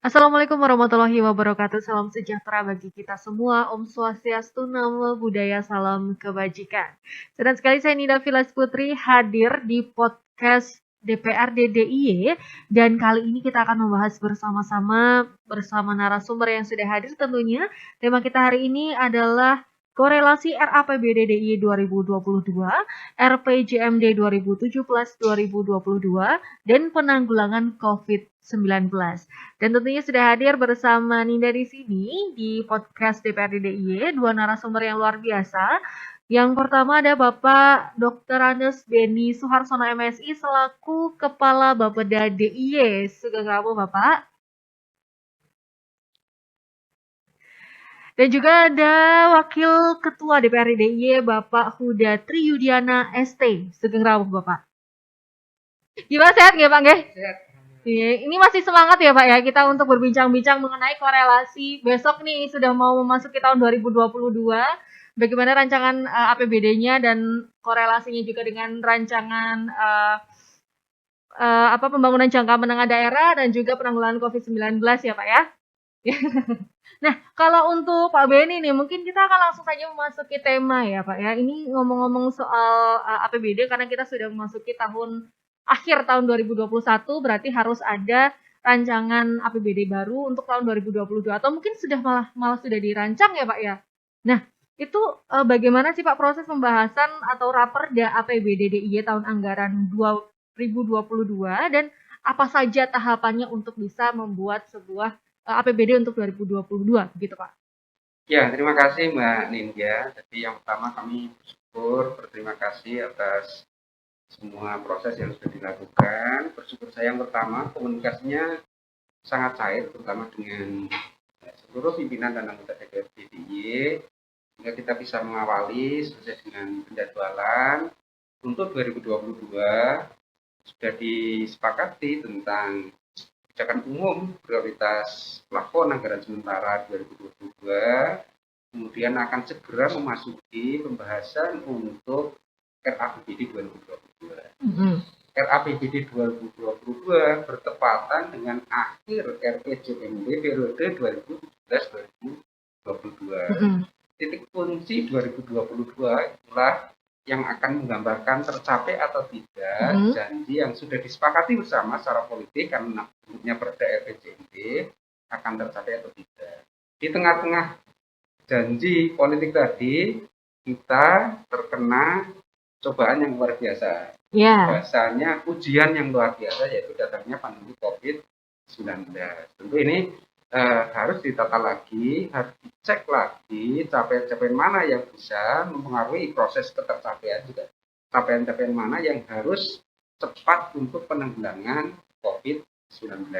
Assalamualaikum warahmatullahi wabarakatuh. Salam sejahtera bagi kita semua. Om Swastiastu, Namo Buddhaya, salam kebajikan. Senang sekali saya Nida Vilas Putri hadir di podcast DPRD DIY dan kali ini kita akan membahas bersama-sama bersama narasumber yang sudah hadir tentunya. Tema kita hari ini adalah korelasi RAPBD DIY 2022, RPJMD 2017-2022, dan penanggulangan COVID-19. Dan tentunya sudah hadir bersama Ninda di sini di podcast DPRD DIY, dua narasumber yang luar biasa. Yang pertama ada Bapak Dr. Andes Beni Suharsono MSI selaku Kepala Bapeda DIY. Sugeng Rabu Bapak. Dan juga ada Wakil Ketua DPRD DIY Bapak Huda Triyudiana ST. Sugeng Rabu Bapak. Gimana sehat nggak Pak? Nggih? Sehat. Ini masih semangat ya Pak ya kita untuk berbincang-bincang mengenai korelasi besok nih sudah mau memasuki tahun 2022. Bagaimana rancangan APBD-nya dan korelasinya juga dengan rancangan pembangunan jangka menengah daerah dan juga penanggulangan COVID-19 ya Pak ya. Nah, kalau untuk Pak Beni nih, mungkin kita akan langsung saja memasuki tema ya Pak ya. Ini ngomong-ngomong soal APBD karena kita sudah memasuki akhir tahun 2021, berarti harus ada rancangan APBD baru untuk tahun 2022 atau mungkin sudah malah sudah dirancang ya Pak ya. Nah, itu bagaimana sih Pak proses pembahasan atau raperda APBD DIY tahun anggaran 2022 dan apa saja tahapannya untuk bisa membuat sebuah APBD untuk 2022 gitu Pak. Ya, terima kasih Mbak Nindya. Jadi yang pertama kami berterima kasih atas semua proses yang sudah dilakukan. Bersyukur saya yang pertama komunikasinya sangat cair, terutama dengan seluruh pimpinan dan anggota DPRD DIY, sehingga kita bisa mengawali sesuai dengan penjadwalan untuk 2022 sudah disepakati tentang kebijakan umum prioritas plafon anggaran sementara 2022, kemudian akan segera memasuki pembahasan untuk RAPBD 2022. RAPBD 2022 bertepatan dengan akhir RPJMD periode 2017-2022. Titik kunci 2022 itulah yang akan menggambarkan tercapai atau tidak janji yang sudah disepakati bersama secara politik karena bentuknya perda RPJMD akan tercapai atau tidak. Di tengah-tengah janji politik tadi kita terkena cobaan yang luar biasa. Bahasanya ujian yang luar biasa yaitu datangnya pandemi COVID-19. Tentu ini harus ditata lagi, harus dicek lagi capaian-capaian mana yang bisa mempengaruhi proses ketercapaian juga. Capaian-capaian mana yang harus cepat untuk penanggulangan COVID-19.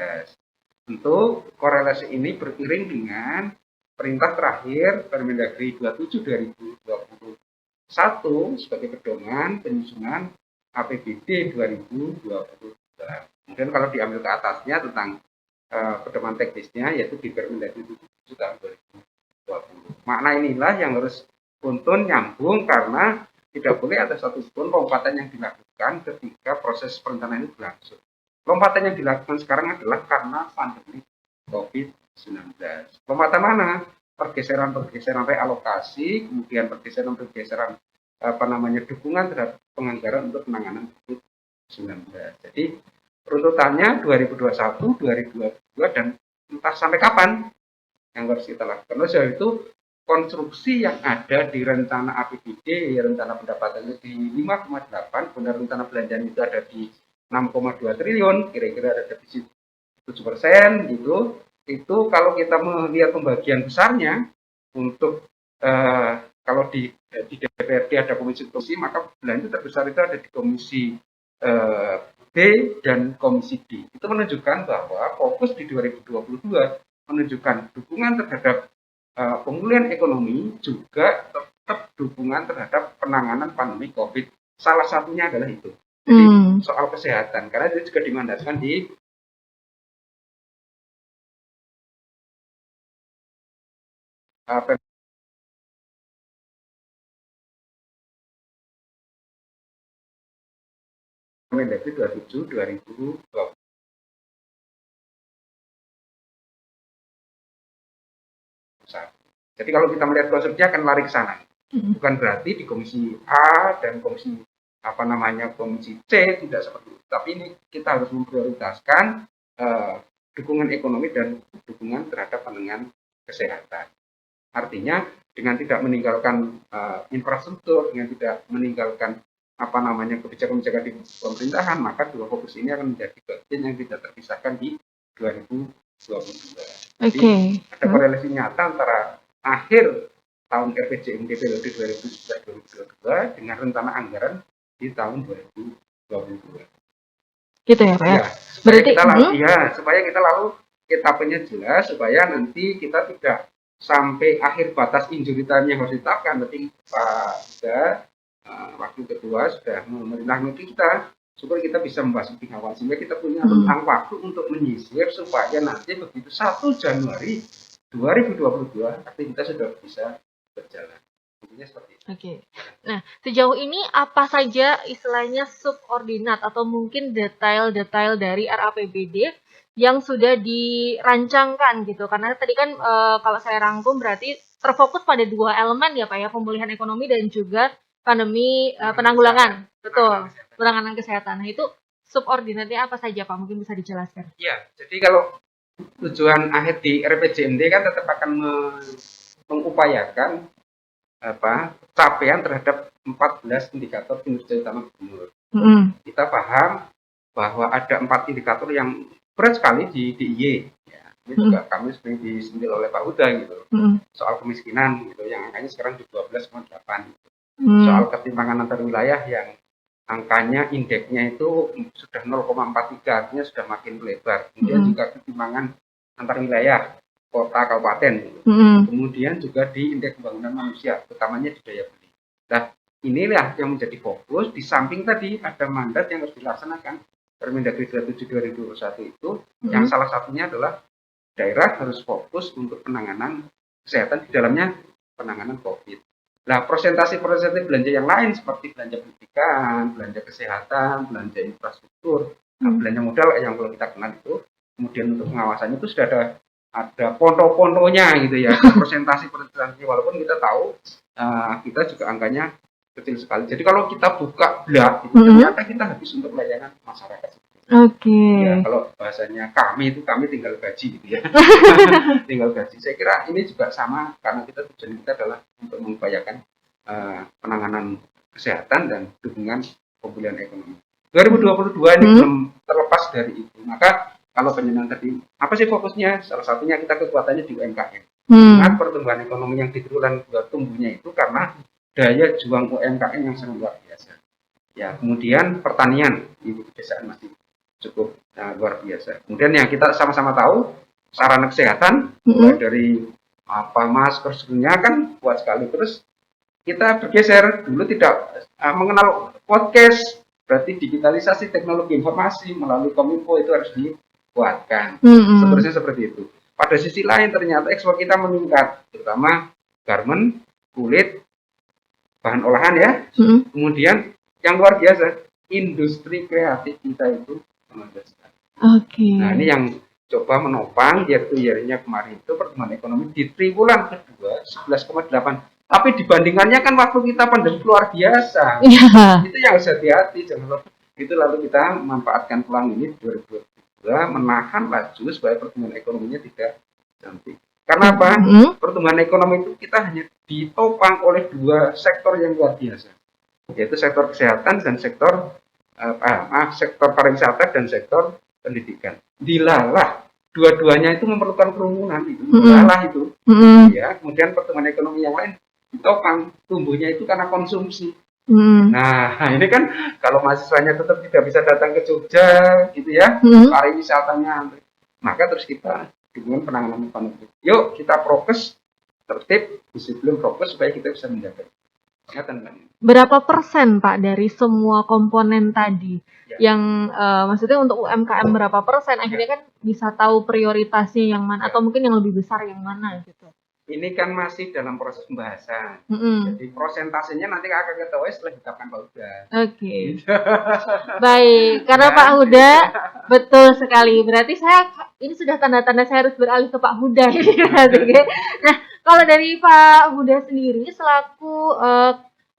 Tentu korelasi ini beriring dengan perintah terakhir Permendagri 27 2021 sebagai pedoman penyusunan APBD 2022. Kemudian kalau diambil ke atasnya tentang pedoman teknisnya yaitu di Permendagri 7 tahun 2020. Makna inilah yang harus tuntun nyambung karena tidak boleh ada satupun lompatan yang dilakukan ketika proses perencanaan ini berlangsung. Lompatan yang dilakukan sekarang adalah karena pandemi COVID-19. Lompatan mana? Pergeseran realokasi, kemudian pergeseran dukungan terhadap penganggaran untuk penanganan COVID-19. Jadi runtutannya 2021, 2022 dan entah sampai kapan yang harus kita lakukan. Oleh sebab itu konstruksi yang ada di rencana APBD, rencana pendapatannya di 5,8, benar rencana belanjaan itu ada di 6,2 triliun, kira-kira ada defisit 7% gitu. Itu kalau kita melihat pembagian besarnya untuk kalau di DPRD ada komisi, maka belanja terbesar itu ada di komisi B dan komisi D. Itu menunjukkan bahwa fokus di 2022 menunjukkan dukungan terhadap pemulihan ekonomi, juga tetap dukungan terhadap penanganan pandemi COVID. Salah satunya adalah itu. Jadi soal kesehatan, karena itu juga dimandatkan di Permendagri 27 2020. 2021. Jadi kalau kita melihat konsepnya akan lari ke sana. Bukan berarti di komisi A dan komisi komisi C tidak seperti itu. Tapi ini kita harus memprioritaskan dukungan ekonomi dan dukungan terhadap penanganan kesehatan. Artinya dengan tidak meninggalkan infrastruktur, dengan tidak meninggalkan kebijakan-kebijakan di pemerintahan, maka dua fokus ini akan menjadi bagian yang tidak terpisahkan di 2022. Jadi ada korelasi nyata antara akhir tahun RPJMD periode 2022 dengan rencana anggaran di tahun 2022. Gitu ya Pak ya? Ya, berarti supaya kita lalu etapenya jelas, supaya nanti kita tidak sampai akhir batas injury time yang harus ditetapkan. Nanti Pak waktu kedua sudah memerintahkan kita supaya kita bisa membahas lebih awal, sehingga kita punya rentang waktu untuk menyisir supaya nanti begitu 1 Januari 2022 aktivitas sudah bisa berjalan. Intinya seperti itu. Oke. Nah, sejauh ini apa saja istilahnya subordinat atau mungkin detail-detail dari RAPBD yang sudah dirancangkan gitu? Karena tadi kan kalau saya rangkum berarti terfokus pada 2 elemen ya Pak ya, pemulihan ekonomi dan juga pandemi penanggulangan. Betul. Penanganan kesehatan. Nah, itu subordinatnya apa saja Pak? Mungkin bisa dijelaskan. Iya, jadi kalau tujuan akhir di RPJMD kan tetap akan mengupayakan capaian terhadap 14 indikator kinerja utama gubernur. Kita paham bahwa ada 4 indikator yang berat sekali di DIY. Ya, ini juga kami sering disentil oleh Pak Huda gitu. Soal kemiskinan gitu, yang angkanya sekarang di 12,8. Gitu. Soal ketimpangan antar wilayah yang angkanya indeksnya itu sudah 0,43, artinya sudah makin lebar. Kemudian juga ketimpangan antar wilayah kota kabupaten. Kemudian juga di indeks pembangunan manusia, utamanya di daya beli. Nah, inilah yang menjadi fokus. Di samping tadi ada mandat yang harus dilaksanakan Permendagri 27/2021 itu, yang salah satunya adalah daerah harus fokus untuk penanganan kesehatan, di dalamnya penanganan COVID. Nah, persentase belanja yang lain seperti belanja pendidikan, belanja kesehatan, belanja infrastruktur, belanja modal yang belum kita kenal itu, kemudian untuk pengawasannya itu sudah ada pondok-pondoknya gitu ya, persentase walaupun kita tahu kita juga angkanya kecil sekali. Jadi kalau kita buka blak, itu ternyata kita habis untuk pelayanan masyarakat. Ya, kalau bahasanya kami tinggal gaji gitu ya. Tinggal gaji. Saya kira ini juga sama, karena tujuan kita adalah untuk mengupayakan penanganan kesehatan dan dukungan pemulihan ekonomi. 2022 ini belum terlepas dari itu. Maka kalau penjenengan tadi, apa sih fokusnya? Salah satunya kita kekuatannya di UMKM. Ingat pertumbuhan ekonomi yang di triwulan 2 tumbuhnya itu karena daya juang UMKM yang sangat luar biasa. Ya, kemudian pertanian di pedesaan masih cukup luar biasa. Kemudian yang kita sama-sama tahu, sarana kesehatan, mulai dari masker sebelumnya kan kuat sekali. Terus kita bergeser, dulu tidak mengenal podcast, berarti digitalisasi teknologi informasi melalui Kominfo itu harus dikuatkan. Seterusnya seperti itu. Pada sisi lain ternyata ekspor kita meningkat, terutama garment, kulit, bahan olahan ya. Kemudian yang luar biasa, industri kreatif kita itu meningkat. Nah, ini yang coba menopang year-to-year-nya kemarin itu pertumbuhan ekonomi di triwulan kedua 11,8. Tapi dibandingannya kan waktu kita pandemi luar biasa. Itu yang harus hati-hati, jangan itu lalu kita memanfaatkan peluang ini 2022 menahan laju supaya pertumbuhan ekonominya tidak cantik. Karena apa? Pertumbuhan ekonomi itu kita hanya ditopang oleh 2 sektor yang luar biasa, yaitu sektor kesehatan dan sektor sektor pariwisata dan sektor pendidikan. Dilalah, dua-duanya itu memerlukan kerumunan itu. Dilalah itu. Ya, kemudian pertumbuhan ekonomi yang lain ditopang tumbuhnya itu karena konsumsi. Nah, ini kan kalau mahasiswanya tetap tidak bisa datang ke Jogja gitu ya, pariwisatanya, maka terus kita dukungan penanganan pandemi. Yuk kita prokes tertib, disiplin prokes supaya kita bisa menjaga. Berapa persen Pak dari semua komponen tadi yang maksudnya untuk UMKM berapa persen akhirnya kan bisa tahu prioritasnya yang mana atau mungkin yang lebih besar yang mana gitu? ini kan masih dalam proses pembahasan. Mm-mm. Jadi prosentasenya nanti akan ketahui setelah ditetapkan Pak Huda. Oke. Baik, karena Ya. Pak Huda betul sekali. Berarti ini sudah tanda-tanda saya harus beralih ke Pak Huda ini berarti. Nah, kalau dari Pak Huda sendiri selaku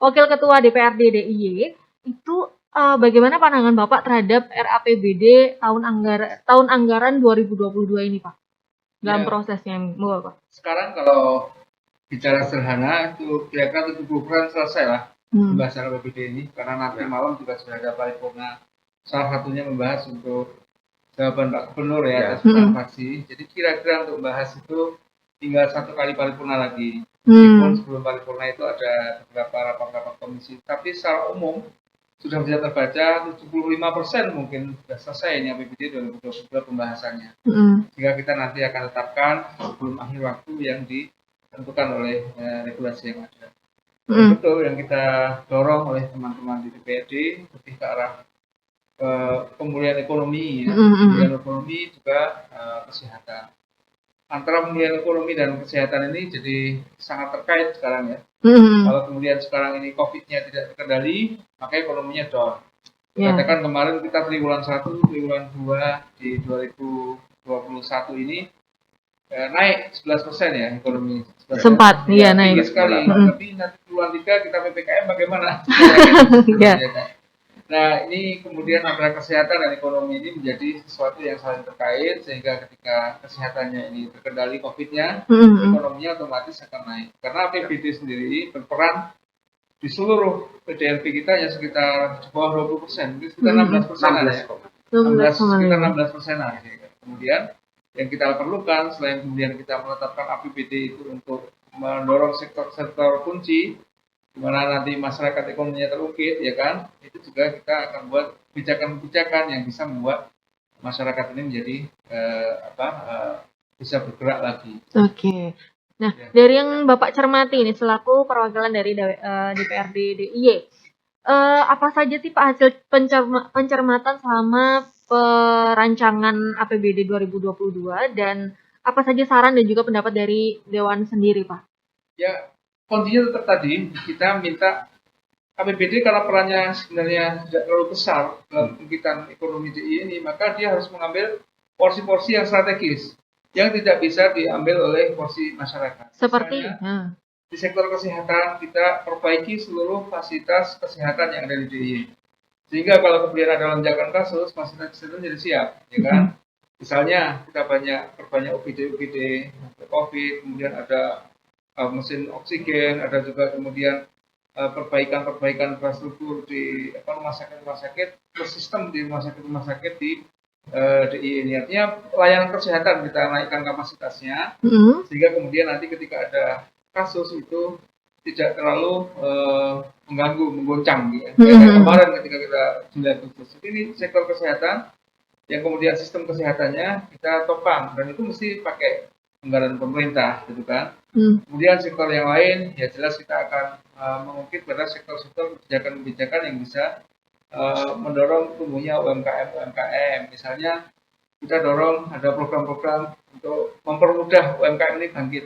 Wakil Ketua DPRD DIY itu bagaimana pandangan Bapak terhadap RAPBD tahun anggaran 2022 ini, Pak? Dalam Ya. prosesnya, Bapak. Sekarang kalau bicara sederhana itu kira-kira 70% selesai lah pembahasan RAPBD ini, karena nanti malam juga sudah ada paripurna, salah satunya membahas untuk jawaban Pak Gubernur ya atas fraksi. Jadi kira-kira untuk membahas itu tinggal satu kali paripurna lagi. Meskipun sebelum paripurna itu ada beberapa rapat-rapat komisi, tapi secara umum sudah bisa terbaca 75% mungkin sudah selesai ini APBD 2022 pembahasannya. Sehingga kita nanti akan tetapkan sebelum akhir waktu yang ditentukan oleh regulasi yang ada. Betul yang kita dorong oleh teman-teman di DPRD lebih ke arah pemulihan ekonomi, ya. Pemulihan ekonomi juga kesehatan. Antara pemulihan ekonomi dan kesehatan ini jadi sangat terkait sekarang ya. Kalau kemudian sekarang ini COVID-nya tidak terkendali, maka ekonominya down. Katakan kemarin kita triwulan 1, triwulan 2 di 2021 ini naik 11% ya ekonomi. Sempat, iya naik. Tinggi sekali. Tapi nanti triwulan 3 kita PPKM bagaimana? Nah, ini kemudian antara kesehatan dan ekonomi ini menjadi sesuatu yang saling terkait, sehingga ketika kesehatannya ini terkendali COVID-nya, ekonominya otomatis akan naik. Karena APBD sendiri berperan di seluruh PDRB kita ya sekitar di bawah 20%, sekitar 16%-an ya. 16%-an. Kemudian yang kita perlukan selain kemudian kita menetapkan APBD itu untuk mendorong sektor-sektor kunci, di mana nanti masyarakat ekonominya terukit, ya kan? Itu juga kita akan buat kebijakan-kebijakan yang bisa membuat masyarakat ini menjadi bisa bergerak lagi. Oke. Nah, dari yang Bapak cermati ini selaku perwakilan dari DPRD DIY, apa saja sih Pak hasil pencermatan selama perancangan APBD 2022 dan apa saja saran dan juga pendapat dari Dewan sendiri, Pak? Ya, kuncinya tetap tadi, kita minta APBD karena perannya sebenarnya tidak terlalu besar dalam bangkitan ekonomi DIY ini, maka dia harus mengambil porsi-porsi yang strategis yang tidak bisa diambil oleh porsi masyarakat. Seperti di sektor kesehatan kita perbaiki seluruh fasilitas kesehatan yang ada di DIY. Sehingga kalau kemudian ada lonjakan kasus, fasilitas kesehatan jadi siap, ya kan? Misalnya kita perbanyak UGD COVID, kemudian ada mesin oksigen, ada juga kemudian perbaikan infrastruktur di rumah sakit, sistem di rumah sakit di DIY ini. Artinya layanan kesehatan kita naikkan kapasitasnya, sehingga kemudian nanti ketika ada kasus itu tidak terlalu mengganggu, menggoncang gitu. Kemarin ketika kita Juli Agustus, ini sektor kesehatan yang kemudian sistem kesehatannya kita topang, dan itu mesti pakai anggaran pemerintah, gitu kan. Kemudian sektor yang lain, ya jelas kita akan mengungkit pada sektor-sektor kebijakan-kebijakan yang bisa mendorong tumbuhnya UMKM. Misalnya kita dorong ada program-program untuk mempermudah UMKM ini bangkit.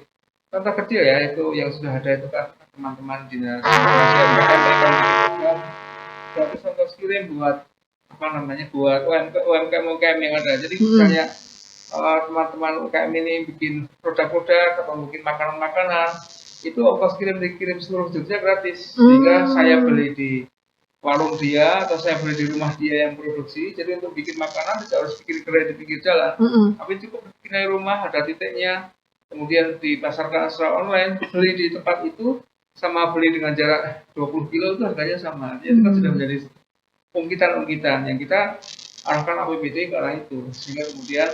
Contoh kecil ya, itu yang sudah ada itu kan teman-teman dinas UMKM mereka program gratis ongkos kirim buat buat UMKM yang ada. Jadi misalnya teman-teman UMKM ini bikin produk-produk atau mungkin makanan-makanan, itu ongkos dikirim seluruh Jogja gratis. Sehingga saya beli di warung dia atau saya beli di rumah dia yang produksi. Jadi untuk bikin makanan tidak harus bikin gerai di pinggir jalan, tapi cukup bikin di rumah, ada titiknya, kemudian dipasarkan secara online, beli di tempat itu sama beli dengan jarak 20 kilo itu harganya sama. Jadi itu kan sudah menjadi ungkitan-ungkitan yang kita arahkan APBD ke arah itu, sehingga kemudian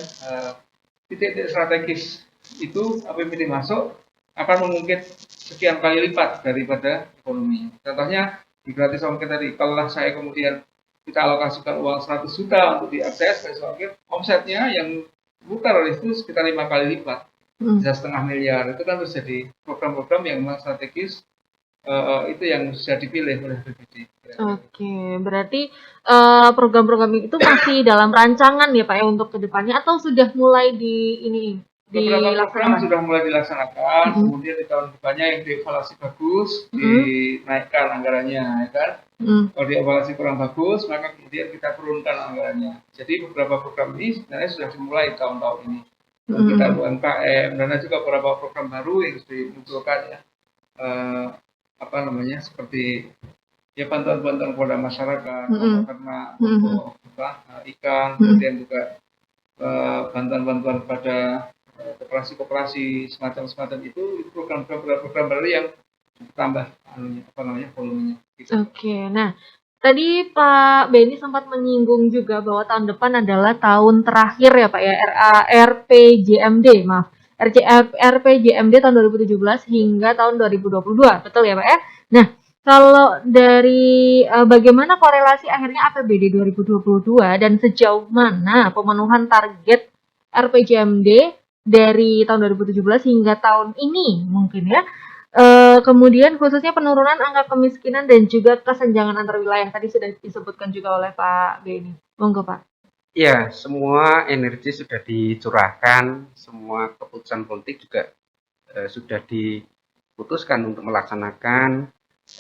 titik-titik strategis itu APBD masuk akan mengungkit sekian kali lipat daripada ekonomi. Contohnya di gratis ongkir tadi, kalau saya kemudian kita alokasikan uang 100 juta untuk diakses gratis ongkir, omsetnya yang putar itu sekitar 5 kali lipat, bisa 0,5 miliar. Itu kan harus jadi program-program yang memang strategis, itu yang bisa dipilih oleh BPD. Oke, berarti program-program itu masih dalam rancangan ya Pak ya untuk kedepannya, atau sudah mulai Beberapa program dilaksanakan? sudah mulai dilaksanakan, Mm-mm. kemudian di tahun depannya yang dievaluasi bagus, Mm-mm. dinaikkan anggarannya, ya kan? Mm. Kalau dievaluasi kurang bagus, maka kemudian kita turunkan anggarannya. Jadi beberapa program ini sebenarnya sudah dimulai tahun-tahun ini. Dan kita Mm-mm. UMKM, dan ada juga beberapa program baru yang sudah dimunculkan ya. Apa namanya, seperti ya bantuan-bantuan kepada masyarakat, Mm-mm. ternak, Mm-mm. ikan, Mm-mm. kemudian juga bantuan-bantuan kepada koperasi-koperasi semacam itu program baru yang tambah apa namanya volumenya. Gitu. Oke, nah tadi Pak Beni sempat menyinggung juga bahwa tahun depan adalah tahun terakhir ya Pak ya, RPJMD, maaf. RPJMD tahun 2017 hingga tahun 2022, betul ya Pak ya? Nah, kalau dari bagaimana korelasi akhirnya APBD 2022 dan sejauh mana pemenuhan target RPJMD dari tahun 2017 hingga tahun ini mungkin ya? Kemudian khususnya penurunan angka kemiskinan dan juga kesenjangan antar wilayah tadi sudah disebutkan juga oleh Pak Beni. Monggo Pak. Ya, semua energi sudah dicurahkan, semua keputusan politik juga sudah diputuskan untuk melaksanakan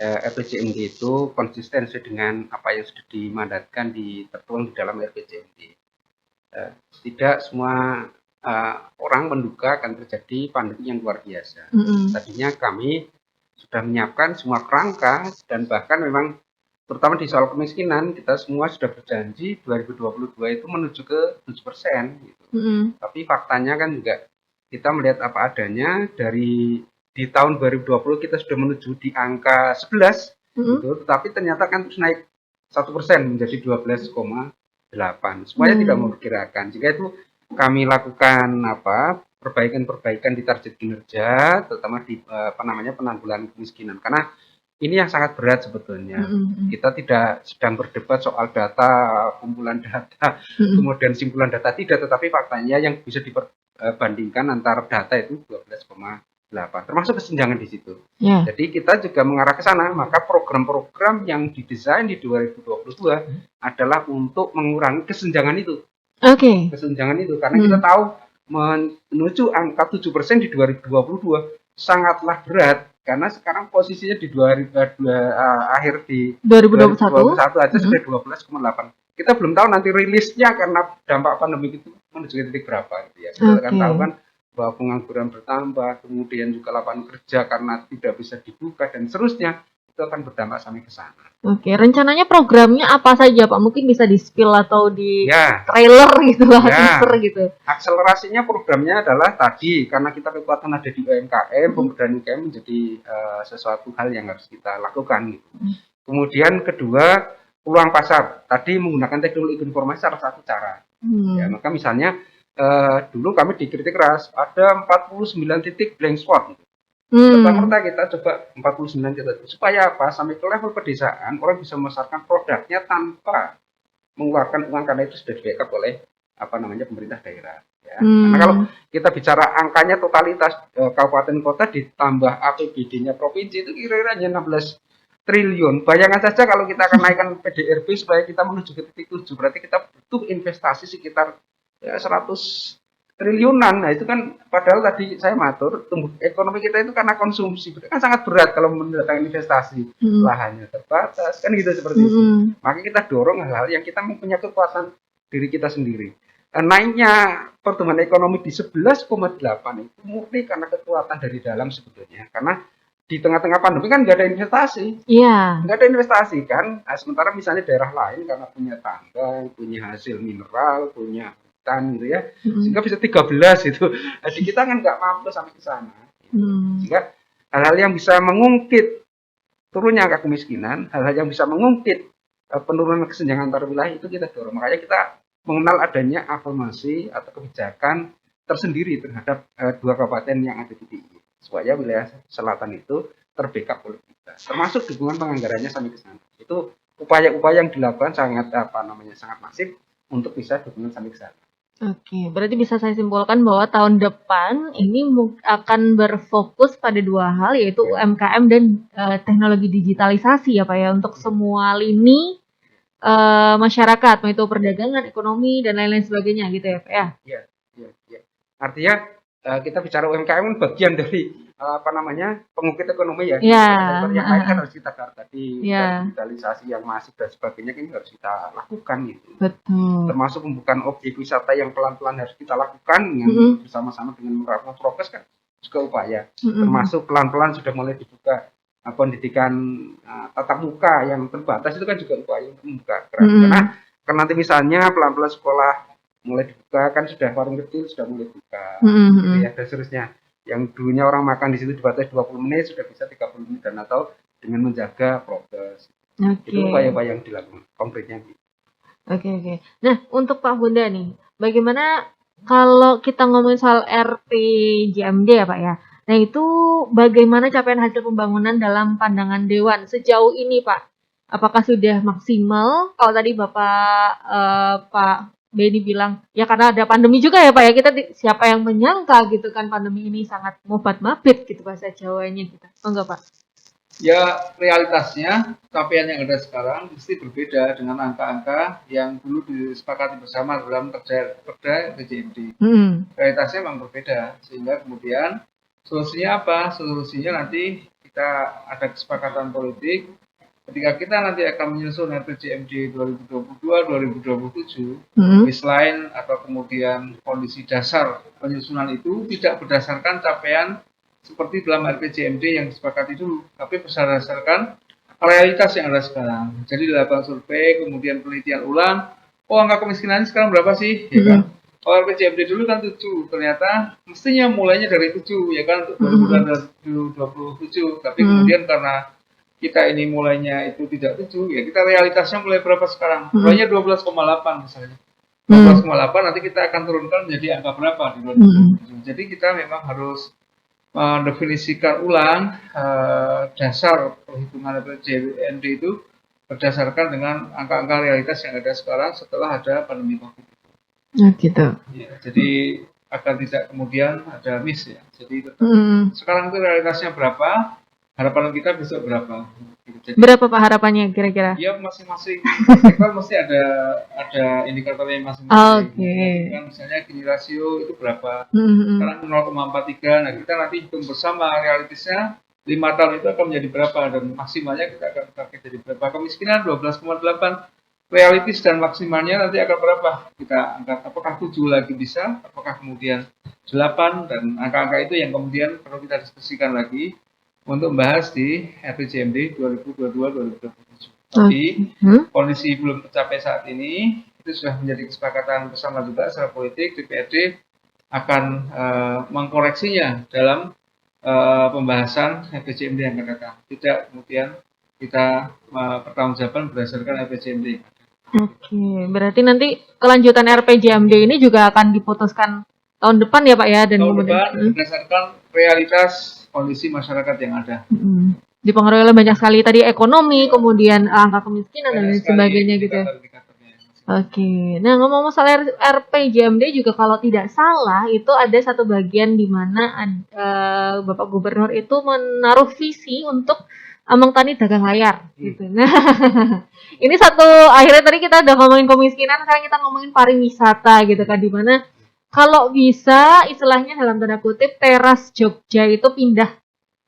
RPJMD itu konsisten sesuai dengan apa yang sudah dimandatkan tertuang di dalam RPJMD. Tidak semua orang menduga akan terjadi pandemi yang luar biasa. Tadinya kami sudah menyiapkan semua kerangka dan bahkan memang terutama di soal kemiskinan kita semua sudah berjanji 2022 itu menuju ke 7%. Gitu. Tapi faktanya kan juga kita melihat apa adanya dari di tahun 2020 kita sudah menuju di angka 11, gitu, tetapi ternyata kan terus naik 1% menjadi 12,8. Semuanya tidak memperkirakan. Jika itu kami lakukan perbaikan-perbaikan di target kinerja, terutama di penanggulangan kemiskinan. Karena ini yang sangat berat sebetulnya. Kita tidak sedang berdebat soal data, kumpulan data, kemudian simpulan data tidak, tetapi faktanya yang bisa diperbandingkan antara data itu 12,8, termasuk kesenjangan di situ. Yeah. Jadi kita juga mengarah ke sana, maka program-program yang didesain di 2022 adalah untuk mengurangi kesenjangan itu. Kesenjangan itu karena kita tahu menuju angka 7% di 2022 sangatlah berat karena sekarang posisinya di akhir di 2021 aja sudah 12,8. Kita belum tahu nanti rilisnya karena dampak pandemi itu menuju ke titik berapa gitu ya. Kita kan tahu kan bahwa pengangguran bertambah, kemudian juga lapangan kerja karena tidak bisa dibuka dan seterusnya. Itu akan berdampak sampai ke sana. Rencananya programnya apa saja Pak? Mungkin bisa di-spill atau di trailer gitu lah, teaser gitu. Akselerasinya programnya adalah tadi, karena kita kekuatan ada di UMKM, pemberdayaan UMKM menjadi sesuatu hal yang harus kita lakukan gitu. Kemudian kedua, peluang pasar. Tadi menggunakan teknologi informasi salah satu cara. Ya, maka misalnya dulu kami dikritik keras, ada 49 titik blank spot gitu. Serta-merta kita coba 49 titik supaya apa? Sampai ke level pedesaan orang bisa memasarkan produknya tanpa mengeluarkan uang karena itu sudah di-backup oleh pemerintah daerah. Ya. Karena kalau kita bicara angkanya totalitas kabupaten kota ditambah APBD-nya provinsi itu kira-kira hanya 16 triliun. Bayangkan saja kalau kita akan naikkan PDRB supaya kita menuju ke titik 7, berarti kita butuh investasi sekitar 100 triliunan. Nah itu kan padahal tadi saya matur tumbuh ekonomi kita itu karena konsumsi kan sangat berat kalau mendatangkan investasi, lahannya terbatas kan gitu seperti itu. Maka kita dorong hal-hal yang kita mempunyai kekuatan diri kita sendiri. Naiknya pertumbuhan ekonomi di 11,8 itu murni karena kekuatan dari dalam sebetulnya, karena di tengah-tengah pandemi kan nggak ada investasi, nggak ada investasi kan. Nah, sementara misalnya daerah lain karena punya tambang, punya hasil mineral, punya gitu ya, sehingga bisa 13 itu. Jadi kita kan nggak mampu sampai ke sana. Sehingga hal-hal yang bisa mengungkit turunnya angka kemiskinan, hal-hal yang bisa mengungkit penurunan kesenjangan antar wilayah itu kita dorong. Makanya kita mengenal adanya afirmasi atau kebijakan tersendiri terhadap dua kabupaten yang ada di DIY, supaya wilayah selatan itu terbackup oleh kita, termasuk dukungan penganggarannya sampai ke sana. Itu upaya-upaya yang dilakukan sangat sangat masif untuk bisa dukungan sampai ke sana. Berarti bisa saya simpulkan bahwa tahun depan ini akan berfokus pada dua hal, yaitu UMKM dan teknologi digitalisasi ya Pak ya, untuk semua lini masyarakat, mau itu perdagangan, ekonomi dan lain-lain sebagainya gitu ya Pak ya. Iya. Artinya kita bicara UMKM kan bagian dari pengungkit ekonomi ya. Iya, Sektor yang lain kan harus kita garap tadi, Iya. digitalisasi yang masif dan sebagainya ini harus kita lakukan gitu. betul. Termasuk pembukaan objek wisata yang pelan-pelan harus kita lakukan dengan bersama-sama dengan menerapkan prokes kan juga upaya. Termasuk pelan-pelan sudah mulai dibuka pendidikan tatap muka yang terbatas itu kan juga upaya untuk membuka. Karena nanti misalnya pelan-pelan sekolah mulai dibuka kan sudah warung kecil sudah mulai buka gitu ya dan seterusnya. Yang dulunya orang makan di situ dibatasi 20 menit sudah bisa 30 menit dan atau dengan menjaga prokes. Oke. Itu upaya-upaya yang dilakukan konkretnya. Oke. Nah, untuk Pak Bunda nih, bagaimana kalau kita ngomongin soal RPJMD ya Pak ya? Nah, itu bagaimana capaian hasil pembangunan dalam pandangan Dewan sejauh ini Pak? Apakah sudah maksimal? Kalau tadi Pak Beni bilang, ya karena ada pandemi juga ya Pak ya, siapa yang menyangka gitu kan pandemi ini sangat mobat-mabit gitu bahasa Jawanya gitu. Enggak Pak? Ya, realitasnya capaian yang ada sekarang mesti berbeda dengan angka-angka yang dulu disepakati bersama dalam Perda RPJMD. Realitasnya memang berbeda, sehingga kemudian solusinya apa? Solusinya nanti kita ada kesepakatan politik. Ketika kita nanti akan menyusun RPJMD 2022-2027, baseline atau kemudian kondisi dasar penyusunan itu tidak berdasarkan capaian seperti dalam RPJMD yang disepakati dulu, tapi berdasarkan realitas yang ada sekarang. Jadi dilakukan survei, kemudian penelitian ulang, angka kemiskinan sekarang berapa sih? Ya kan? Kalau RPJMD dulu kan 7, ternyata mestinya mulainya dari 7 ya kan untuk 2027, tapi kemudian karena kita ini mulainya itu tidak 7, ya kita realitasnya mulai berapa sekarang? Mulainya 12,8 misalnya. 12,8 nanti kita akan turunkan menjadi angka berapa di 2027. Jadi kita memang harus mendefinisikan ulang dasar perhitungan RPJMD itu berdasarkan dengan angka-angka realitas yang ada sekarang setelah ada pandemi COVID. Gitu. Ya, jadi agar tidak kemudian ada miss ya. Jadi sekarang itu realitasnya berapa? Harapan kita besok berapa? Jadi, berapa Pak harapannya kira-kira? Ya masing-masing sektor mesti ada indikatornya masing-masing. Oke. Kan misalnya gini rasio itu berapa? Sekarang 0,43. Nah kita nanti hitung bersama realistisnya 5 tahun itu akan menjadi berapa dan maksimalnya kita akan target jadi berapa? Kemiskinan 12,8. Realistis dan maksimalnya nanti akan berapa? Kita angkat apakah 7 lagi bisa? Apakah kemudian 8 dan angka-angka itu yang kemudian perlu kita diskusikan lagi untuk membahas di RPJMD 2022-2027. Tapi kondisi belum tercapai saat ini, itu sudah menjadi kesepakatan bersama juga secara politik. DPRD akan mengkoreksinya dalam pembahasan RPJMD yang akan datang. Tidak kemudian kita pertanggungjawaban berdasarkan RPJMD. Oke, berarti nanti kelanjutan RPJMD ini juga akan diputuskan tahun depan ya Pak ya? Dan tahun depan berdasarkan realitas kondisi masyarakat yang ada. Dipengaruhi oleh banyak sekali tadi ekonomi, kemudian angka kemiskinan dan lain sebagainya gitu ya. Oke, nah ngomong soal RPJMD juga kalau tidak salah itu ada satu bagian di mana Bapak Gubernur itu menaruh visi untuk Amang Tani dagang layar gitu. Nah, ini akhirnya tadi kita udah ngomongin kemiskinan, sekarang kita ngomongin pariwisata gitu kan, di mana kalau bisa istilahnya dalam tanda kutip teras Jogja itu pindah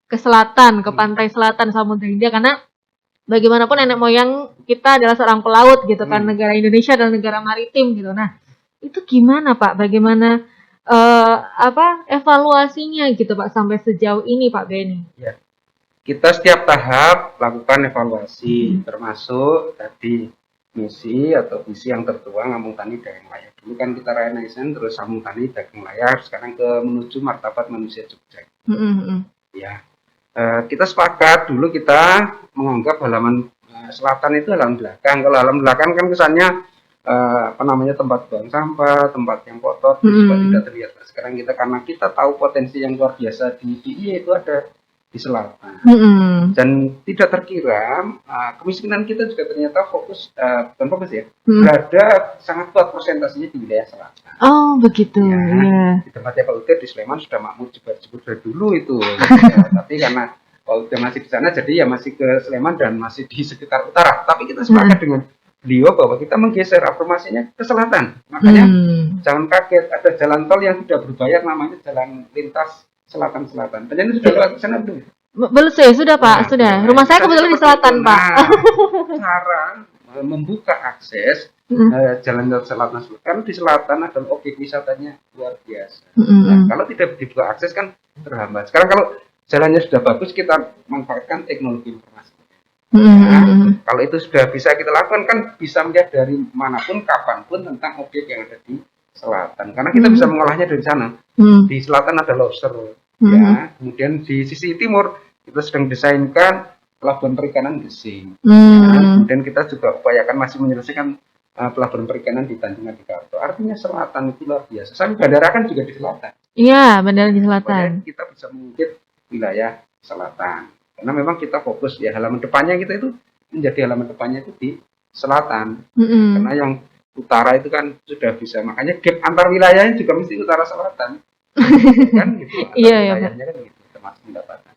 ke selatan, ke pantai selatan Samudra Hindia, karena bagaimanapun nenek moyang kita adalah seorang pelaut gitu kan, negara Indonesia adalah negara maritim gitu. Nah, itu gimana Pak? Bagaimana evaluasinya gitu Pak sampai sejauh ini Pak Beni? Ya. Kita setiap tahap lakukan evaluasi, termasuk tadi misi atau visi yang tertuang Amung Tani Dagang Layar. Dulu kan kita renaissance, terus Amung Tani Dagang Layar, sekarang menuju martabat manusia Jogja. Ya, kita sepakat dulu kita menganggap halaman selatan itu halaman belakang. Kalau halaman belakang kan kesannya tempat buang sampah, tempat yang kotor, tidak terlihat. Sekarang karena kita tahu potensi yang luar biasa di DIY itu ada di selatan, dan tidak terkira kemiskinan kita juga ternyata berada sangat kuat persentasenya di wilayah selatan. Oh begitu. Ya. Di tempatnya Pak Uda di Sleman sudah makmur jebur dari dulu itu, tapi karena Pak Uda masih di sana jadi ya masih ke Sleman dan masih di sekitar utara. Tapi kita sepakat dengan beliau bahwa kita menggeser afirmasinya ke selatan. Makanya jangan kaget, ada jalan tol yang tidak berbayar namanya jalan lintas selatan-selatan. Ternyata sudah lewat ke sana belum? Belum sudah Pak, sudah. Rumah saya kebetulan di selatan Pak. Cara membuka akses jalan selatan kan di selatan adalah objek wisatanya luar biasa. Nah, kalau tidak dibuka akses kan terhambat. Sekarang kalau jalannya sudah bagus, kita manfaatkan teknologi informasi. Nah, kalau itu sudah bisa kita lakukan kan bisa melihat dari manapun, kapanpun tentang objek yang ada di selatan. Karena kita bisa mengolahnya dari sana. Di selatan ada lobster, ya. Kemudian di sisi timur kita sedang desainkan pelabuhan perikanan Gesing. Kemudian kita juga upayakan masih menyelesaikan pelabuhan perikanan di Tanjung Adikarto. Artinya selatan itu luar biasa. Sampai bandara kan juga di selatan. Iya, bandara di selatan. Kita bisa mengungkit wilayah selatan. Karena memang kita fokus ya halaman depannya kita itu menjadi halaman depannya itu di selatan. Karena yang utara itu kan sudah bisa. Makanya gap antar wilayahnya juga mesti utara selatan. Kan gitu. Iya, wilayahnya kan gitu termasuk pendapatan.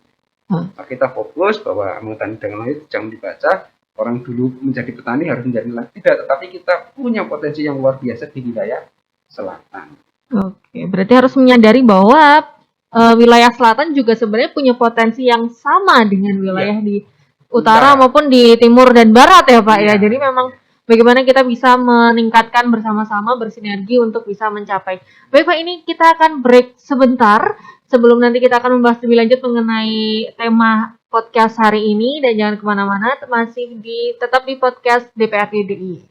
Nah, kita fokus bahwa angkutan teknologi itu jangan dibaca orang dulu menjadi petani harus menjadi nelayan. Tidak, tetapi kita punya potensi yang luar biasa di wilayah selatan. Oke, berarti harus menyadari bahwa wilayah selatan juga sebenarnya punya potensi yang sama dengan wilayah di utara maupun di timur dan barat ya Pak ya. Jadi memang bagaimana kita bisa meningkatkan bersama-sama bersinergi untuk bisa mencapai. Baik Pak, ini kita akan break sebentar sebelum nanti kita akan membahas lebih lanjut mengenai tema podcast hari ini, dan jangan kemana-mana, masih tetap di podcast DPRD DIY.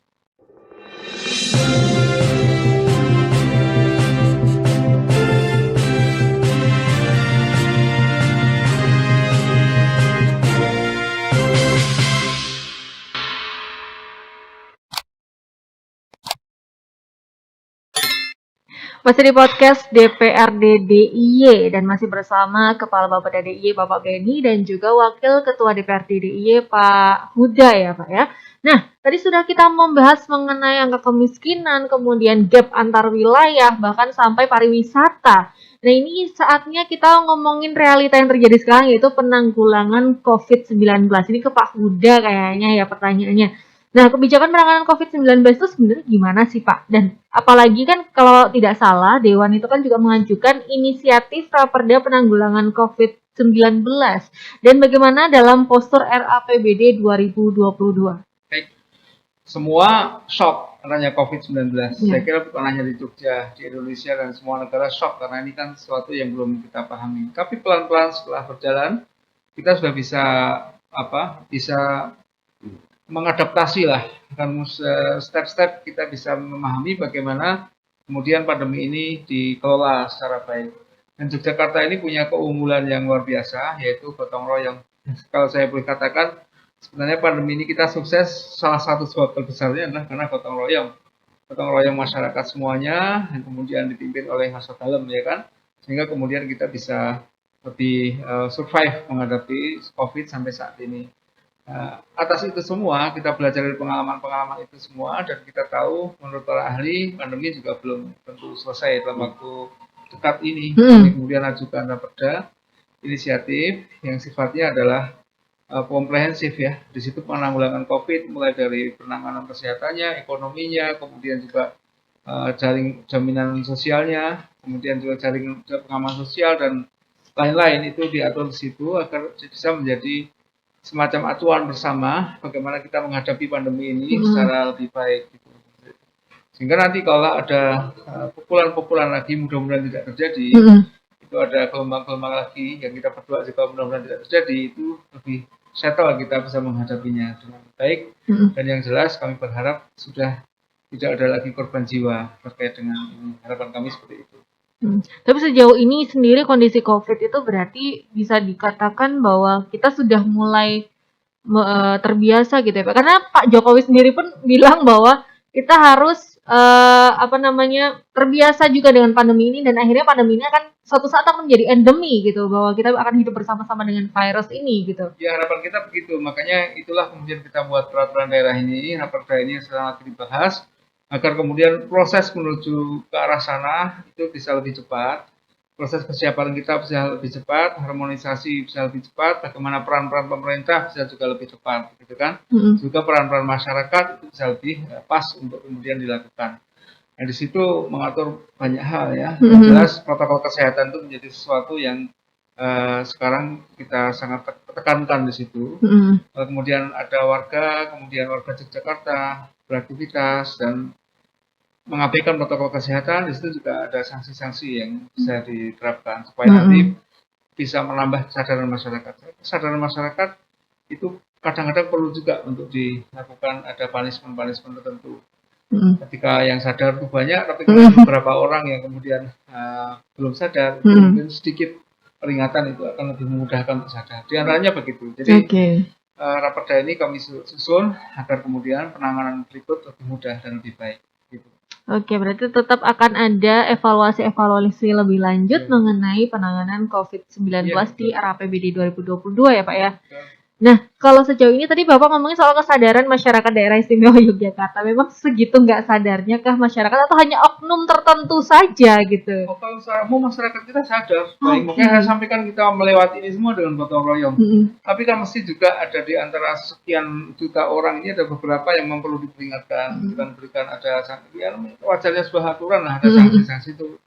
Masih di podcast DPRD DIY dan masih bersama Kepala Bapeda DIY Bapak Beni dan juga Wakil Ketua DPRD DIY Pak Huda ya Pak ya. Nah, tadi sudah kita membahas mengenai angka kemiskinan, kemudian gap antar wilayah, bahkan sampai pariwisata. Nah, ini saatnya kita ngomongin realita yang terjadi sekarang, yaitu penanggulangan COVID-19. Ini ke Pak Huda kayaknya ya pertanyaannya. Nah, kebijakan penanganan COVID-19 itu sebenarnya gimana sih Pak? Dan apalagi kan kalau tidak salah, Dewan itu kan juga mengajukan inisiatif Raperda Penanggulangan COVID-19. Dan bagaimana dalam postur RAPBD 2022? Baik, semua shock adanya COVID-19. Saya kira bukan hanya di Jogja, di Indonesia dan semua negara shock karena ini kan sesuatu yang belum kita pahami. Tapi pelan-pelan setelah berjalan, kita sudah bisa mengadaptasi lah, dan step-step kita bisa memahami bagaimana kemudian pandemi ini dikelola secara baik. Dan Yogyakarta ini punya keunggulan yang luar biasa, yaitu gotong royong. Kalau saya boleh katakan, sebenarnya pandemi ini kita sukses, salah satu sebab terbesarnya adalah karena gotong royong. Gotong royong masyarakat semuanya, yang kemudian dipimpin oleh Mas Dalem, ya kan? Sehingga kemudian kita bisa lebih survive menghadapi COVID sampai saat ini. Atas itu semua, kita belajar dari pengalaman-pengalaman itu semua, dan kita tahu menurut para ahli, pandemi juga belum tentu selesai dalam waktu dekat ini. Kemudian ajukan Raperda inisiatif yang sifatnya adalah komprehensif ya. Di situ penanggulangan COVID mulai dari penanganan kesehatannya, ekonominya, kemudian juga jaminan sosialnya, kemudian juga jaring pengaman sosial dan lain-lain itu diatur di situ agar bisa menjadi semacam acuan bersama bagaimana kita menghadapi pandemi ini secara lebih baik. Gitu. Sehingga nanti kalau ada pukulan-pukulan lagi, mudah-mudahan tidak terjadi, itu ada gelombang-gelombang lagi yang kita berdoa juga mudah-mudahan tidak terjadi, itu lebih settle kita bisa menghadapinya dengan baik. Dan yang jelas kami berharap sudah tidak ada lagi korban jiwa terkait dengan ini. Harapan kami seperti itu. Tapi sejauh ini sendiri kondisi COVID itu berarti bisa dikatakan bahwa kita sudah mulai terbiasa gitu ya Pak. Karena Pak Jokowi sendiri pun bilang bahwa kita harus terbiasa juga dengan pandemi ini, dan akhirnya pandemi ini akan suatu saat akan menjadi endemi gitu, bahwa kita akan hidup bersama-sama dengan virus ini gitu. Ya, harapan kita begitu. Makanya itulah kemudian kita buat peraturan daerah ini, Raperda ini sedang dibahas agar kemudian proses menuju ke arah sana itu bisa lebih cepat. proses persiapan kita bisa lebih cepat, harmonisasi bisa lebih cepat, bagaimana peran-peran pemerintah bisa juga lebih cepat, gitu kan? Juga peran-peran masyarakat itu bisa lebih pas untuk kemudian dilakukan. Nah, di situ mengatur banyak hal ya. Yang jelas protokol kesehatan itu menjadi sesuatu yang sekarang kita sangat tekankan di situ. Kemudian ada warga Yogyakarta beraktivitas dan mengabaikan protokol kesehatan, di situ juga ada sanksi-sanksi yang bisa diterapkan supaya nanti bisa menambah kesadaran masyarakat. Kesadaran masyarakat itu kadang-kadang perlu juga untuk dilakukan ada punishment tertentu. Ketika yang sadar itu banyak, tapi kalau beberapa orang yang kemudian belum sadar, itu mungkin sedikit peringatan itu akan lebih memudahkan untuk sadar. Di antaranya begitu. Jadi Raperda ini kami susun agar kemudian penanganan berikut lebih mudah dan lebih baik. Gitu. Oke, berarti tetap akan ada evaluasi lebih lanjut mengenai penanganan COVID-19 di RAPBD 2022 ya Pak ya? Nah, kalau sejauh ini tadi Bapak ngomongin soal kesadaran masyarakat daerah istimewa Yogyakarta. Memang segitu nggak sadarnya kah masyarakat atau hanya oknum tertentu saja gitu? Oh, kalau masyarakat kita sadar. Makanya saya sampaikan kita melewati ini semua dengan gotong royong. Tapi kan mesti juga ada di antara sekian juta orang ini ada beberapa yang memang perlu diperingatkan. Kita berikan ada sanksi. Ya, wajarnya sebuah aturan lah, ada sanksi-sanksi itu.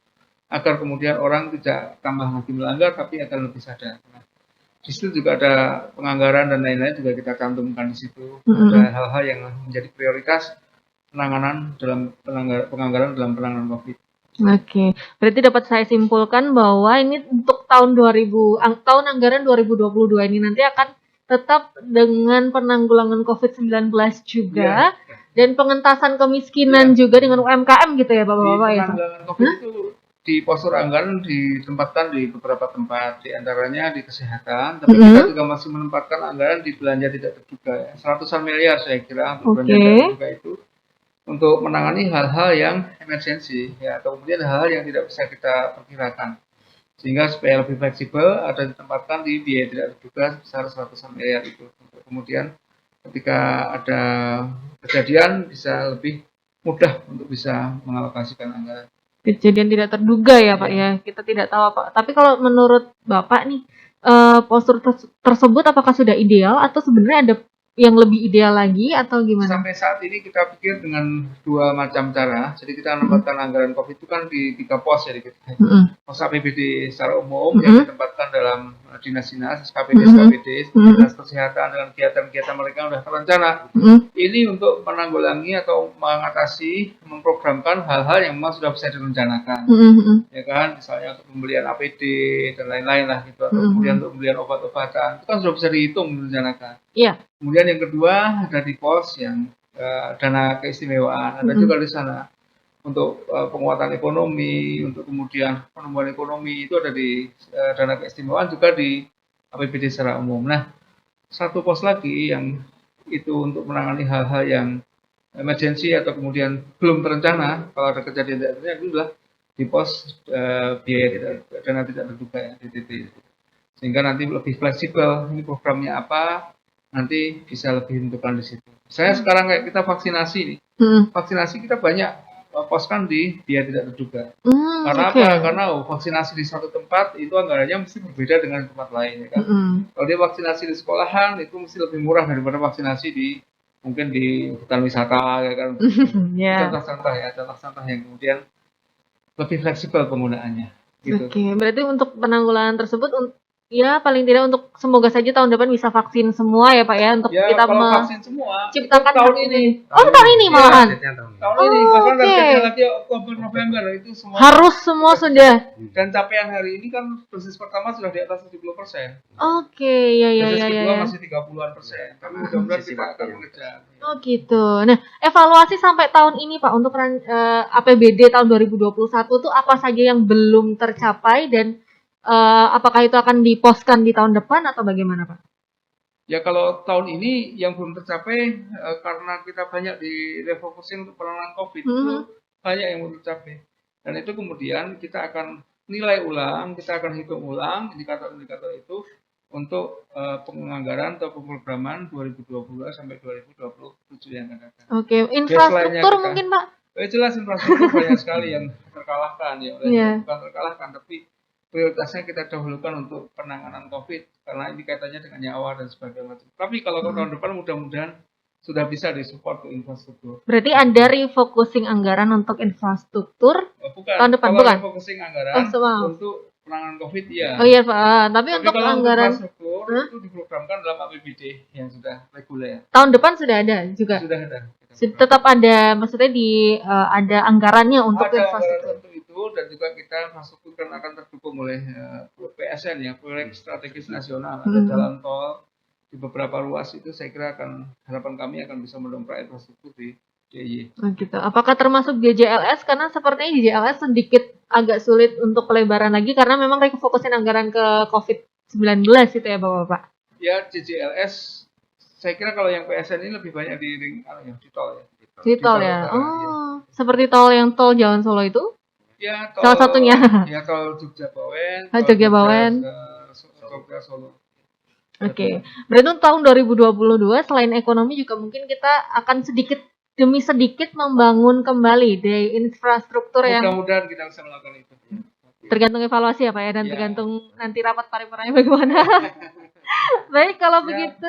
Agar kemudian orang tidak tambah lagi melanggar tapi akan lebih sadar. Di situ juga ada penganggaran dan lain-lain juga kita cantumkan di situ. Ada hal-hal yang menjadi prioritas penanganan dalam penganggaran dalam penanganan COVID. Oke, berarti dapat saya simpulkan bahwa ini untuk tahun anggaran 2022 ini nanti akan tetap dengan penanggulangan COVID-19 juga dan pengentasan kemiskinan juga dengan UMKM gitu ya Bapak-bapak ya. Penanggulangan COVID itu di postur anggaran ditempatkan di beberapa tempat, di antaranya di kesehatan, tapi kita juga masih menempatkan anggaran di belanja tidak terduga ya. 100-an miliar saya kira untuk belanja tidak terduga itu untuk menangani hal-hal yang emergensi ya, atau kemudian hal-hal yang tidak bisa kita perkirakan, sehingga supaya lebih fleksibel ada ditempatkan di biaya tidak terduga sebesar 100-an miliar itu untuk kemudian ketika ada kejadian bisa lebih mudah untuk bisa mengalokasikan anggaran. Kejadian tidak terduga ya Pak ya, kita tidak tahu apa. Tapi kalau menurut Bapak nih, postur tersebut apakah sudah ideal atau sebenarnya ada yang lebih ideal lagi atau gimana? Sampai saat ini kita pikir dengan dua macam cara. Jadi kita menempatkan anggaran COVID itu kan di 3 pos ya. Pos APBD secara umum yang ditempatkan dalam dinas-dinas, SKPD, dinas kesehatan dengan kegiatan-kegiatan mereka sudah terencana. Ini untuk menanggulangi atau mengatasi, memprogramkan hal-hal yang memang sudah bisa direncanakan. Ya kan, misalnya untuk pembelian APD dan lain-lain lah gitu, atau kemudian untuk pembelian obat-obatan. Itu kan sudah bisa dihitung direncanakan. Iya. Kemudian yang kedua ada di pos yang dana keistimewaan, ada juga di sana untuk penguatan ekonomi, untuk kemudian penumbuhan ekonomi itu ada di dana keistimewaan juga di APBD secara umum. Nah, satu pos lagi yang itu untuk menangani hal-hal yang emergensi atau kemudian belum terencana kalau ada kejadian tidak terjadi itu adalah di pos biaya dana tidak terduga ya, DTT. Sehingga nanti lebih fleksibel ini programnya apa, nanti bisa lebih ditentukan di situ. Saya sekarang kayak kita vaksinasi nih, vaksinasi kita banyak poskan di biaya tidak terduga. Karena apa? Karena vaksinasi di satu tempat itu anggarannya mesti berbeda dengan tempat lain, ya kan? Kalau dia vaksinasi di sekolahan itu mesti lebih murah daripada vaksinasi di mungkin di hutan wisata, ya kan? Contoh-contoh yang kemudian lebih fleksibel penggunaannya. Gitu. Oke, berarti untuk penanggulangan tersebut ya paling tidak untuk semoga saja tahun depan bisa vaksin semua ya Pak ya untuk ya, kita vaksin semua ciptakan tahun ini. Tahun ini malahan. Tahun ini bahkan targetnya lagi Oktober November itu semua harus semua sudah. Dan capaian hari ini kan dosis pertama sudah di atas 70%. Oke, ya. Dosis kedua masih 30-an%. Tapi mudah-mudahan kita akan mengejar. Oh gitu. Nah, evaluasi sampai tahun ini Pak untuk APBD tahun 2021 tuh apa saja yang belum tercapai dan apakah itu akan diposkan di tahun depan atau bagaimana Pak? Ya kalau tahun ini yang belum tercapai karena kita banyak direfokusin untuk penanganan COVID itu banyak yang belum tercapai. Dan itu kemudian kita akan nilai ulang, kita akan hitung ulang indikator-indikator itu untuk penganggaran atau pemrograman 2022 sampai 2027 yang akan datang. Oke, infrastruktur mungkin Pak? Jelas infrastruktur banyak sekali yang terkalahkan ya, bukan terkalahkan tapi prioritasnya kita dahulukan untuk penanganan COVID karena ini kaitannya dengan nyawa dan sebagainya. Tapi kalau tahun depan mudah-mudahan sudah bisa disupport ke infrastruktur. Berarti Anda refocusing anggaran untuk infrastruktur Bukan. tahun depan, Kalau bukan? refocusing anggaran semua. untuk penanganan COVID ya. Oh iya Pak, tapi Tapi untuk kalau anggaran infrastruktur itu diprogramkan dalam APBD yang sudah reguler. tahun depan sudah ada juga. Sudah ada. Tetap ada, maksudnya ada anggarannya untuk Ada anggaran infrastruktur. untuk itu dan juga kita infrastruktur akan terdukung oleh PSN ya, proyek strategis nasional. Ada jalan tol di beberapa ruas itu saya kira harapan kami akan bisa mendongkrak infrastruktur di DIY. Oh, gitu. Apakah termasuk GJLS? Karena sepertinya GJLS sedikit agak sulit untuk pelebaran lagi karena memang fokusin anggaran ke COVID-19 itu ya Bapak-Bapak. Ya JLS saya kira kalau yang PSN ini lebih banyak di tol ya. Di tol ya. Oh, seperti tol yang tol Jalan Solo itu? Ya, tol, salah satunya. Ya tol Jogja Bawen. Jogja Bawen. Jogja Solo. Oke. Berarti untuk tahun 2022 selain ekonomi juga mungkin kita akan sedikit demi sedikit membangun kembali di infrastruktur yang mudah-mudahan kita bisa melakukan itu. Tergantung evaluasi ya Pak ya dan tergantung nanti rapat paripurnanya bagaimana. Baik kalau begitu.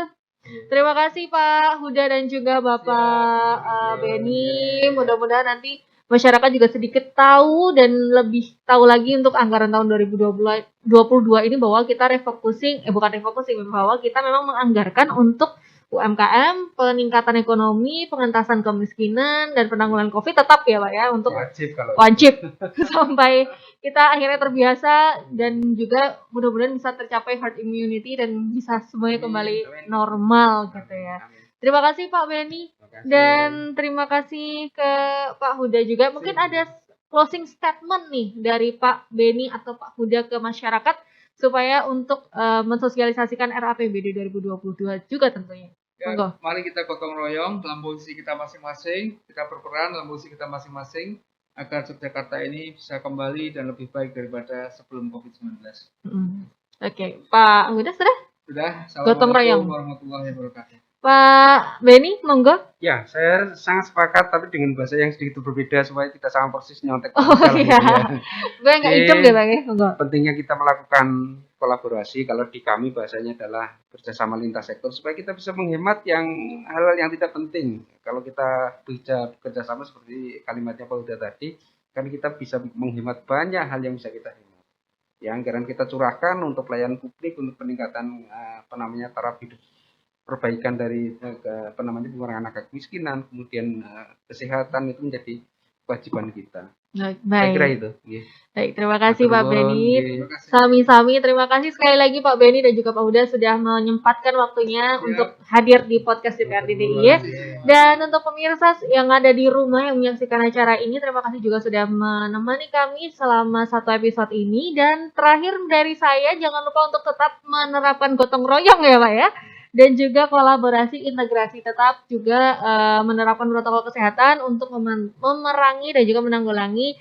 Terima kasih Pak Huda dan juga Bapak Beni. Mudah-mudahan nanti masyarakat juga sedikit tahu dan lebih tahu lagi untuk anggaran tahun 2022 ini bahwa kita bahwa kita memang menganggarkan untuk UMKM, peningkatan ekonomi, pengentasan kemiskinan dan penanggulangan COVID tetap ya Pak ya untuk wajib sampai kita akhirnya terbiasa dan juga mudah-mudahan bisa tercapai herd immunity dan bisa semuanya kembali normal gitu ya. Terima kasih Pak Beni dan terima kasih ke Pak Huda juga. Mungkin ada closing statement nih dari Pak Beni atau Pak Huda ke masyarakat supaya untuk mensosialisasikan RAPBD 2022 juga tentunya. Ya, mari kita gotong royong dalam posisi kita masing-masing, kita berperan dalam posisi kita masing-masing agar Yogyakarta ini bisa kembali dan lebih baik daripada sebelum COVID-19. Oke, Pak Huda sudah? Sudah. Gotong royong. Warahmatullahi wabarakatuh. Pak Beni, monggo. Ya, saya sangat sepakat tapi dengan bahasa yang sedikit berbeda supaya tidak sama persis nyontek. Oh iya. Gue nggak hitung deh Bang ya, monggo. Pentingnya kita melakukan kolaborasi, kalau di kami bahasanya adalah kerjasama lintas sektor supaya kita bisa menghemat hal-hal yang tidak penting. Kalau kita bisa kerjasama seperti kalimatnya Pak Huda tadi, kan kita bisa menghemat banyak hal yang bisa kita hemat. Ya, anggaran kita curahkan untuk pelayanan publik, untuk peningkatan taraf hidup, perbaikan dari pengurangan angka kemiskinan, kemudian kesehatan itu menjadi kewajiban kita. Baik. Saya kira itu. Yeah. Baik, terima kasih Pak Beni. Sami-sami, terima kasih sekali lagi Pak Beni dan juga Pak Huda sudah menyempatkan waktunya untuk hadir di podcast DPRD DIY. Dan untuk pemirsa yang ada di rumah yang menyaksikan acara ini, terima kasih juga sudah menemani kami selama satu episode ini. Dan terakhir dari saya, jangan lupa untuk tetap menerapkan gotong royong ya Pak ya. Dan juga kolaborasi integrasi tetap juga menerapkan protokol kesehatan untuk memerangi dan juga menanggulangi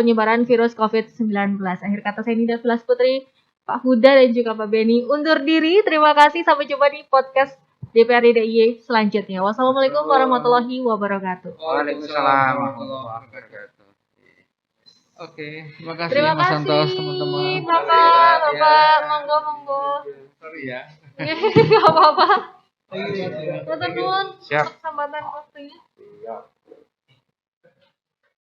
penyebaran virus COVID-19. Akhir kata saya Nida Filas Putri, Pak Huda dan juga Pak Beni undur diri. Terima kasih, sampai jumpa di podcast DPRD DIY selanjutnya. Wassalamualaikum warahmatullahi wabarakatuh. Waalaikumsalam warahmatullahi wabarakatuh. Oke, terima kasih Terima Mas Santos, kasih teman-teman. Bapak, monggo. Sorry ya. Gak apa-apa. Thank you. Teman-teman, Siap. sambatan waktunya.